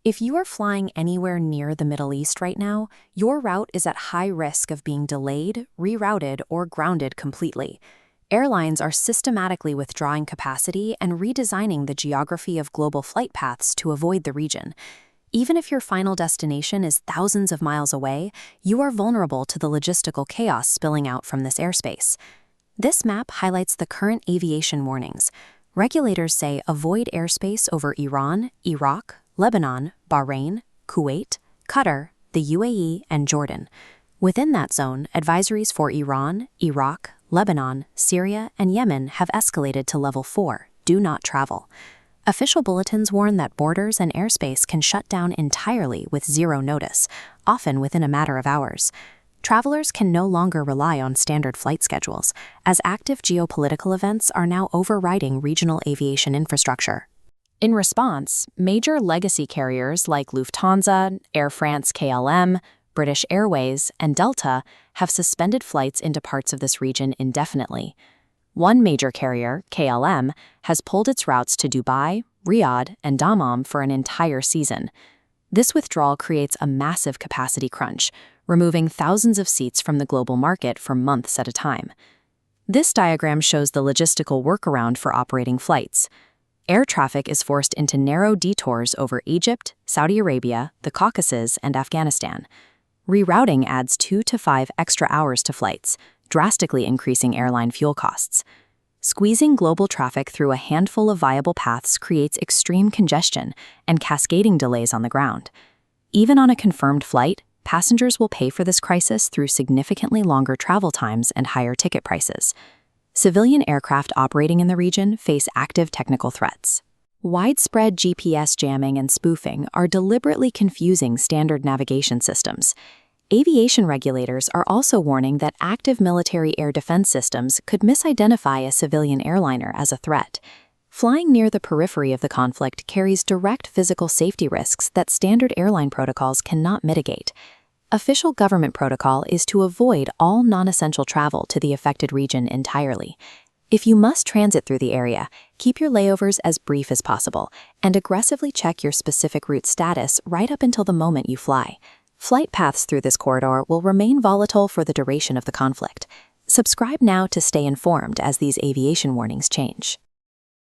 If you are flying anywhere near the Middle East right now, your route is at high risk of being delayed, rerouted, or grounded completely. Airlines are systematically withdrawing capacity and redesigning the geography of global flight paths to avoid the region. Even if your final destination is thousands of miles away, you are vulnerable to the logistical chaos spilling out from this airspace. This map highlights the current aviation warnings. Regulators say avoid airspace over Iran, Iraq, Lebanon, Bahrain, Kuwait, Qatar, the UAE, and Jordan. Within that zone, advisories for Iran, Iraq, Lebanon, Syria, and Yemen have escalated to level 4, do not travel. Official bulletins warn that borders and airspace can shut down entirely with zero notice, often within a matter of hours. Travelers can no longer rely on standard flight schedules, as active geopolitical events are now overriding regional aviation infrastructure. In response, major legacy carriers like Lufthansa, Air France-KLM, British Airways, and Delta have suspended flights into parts of this region indefinitely. One major carrier, KLM, has pulled its routes to Dubai, Riyadh, and Dammam for an entire season. This withdrawal creates a massive capacity crunch, removing thousands of seats from the global market for months at a time. This diagram shows the logistical workaround for operating flights. Air traffic is forced into narrow detours over Egypt, Saudi Arabia, the Caucasus, and Afghanistan. Rerouting adds 2 to 5 extra hours to flights, drastically increasing airline fuel costs. Squeezing global traffic through a handful of viable paths creates extreme congestion and cascading delays on the ground. Even on a confirmed flight, passengers will pay for this crisis through significantly longer travel times and higher ticket prices. Civilian aircraft operating in the region face active technical threats. Widespread GPS jamming and spoofing are deliberately confusing standard navigation systems. Aviation regulators are also warning that active military air defense systems could misidentify a civilian airliner as a threat. Flying near the periphery of the conflict carries direct physical safety risks that standard airline protocols cannot mitigate. Official government protocol is to avoid all non-essential travel to the affected region entirely. If you must transit through the area, keep your layovers as brief as possible and aggressively check your specific route status right up until the moment you fly. Flight paths through this corridor will remain volatile for the duration of the conflict. Subscribe now to stay informed as these aviation warnings change.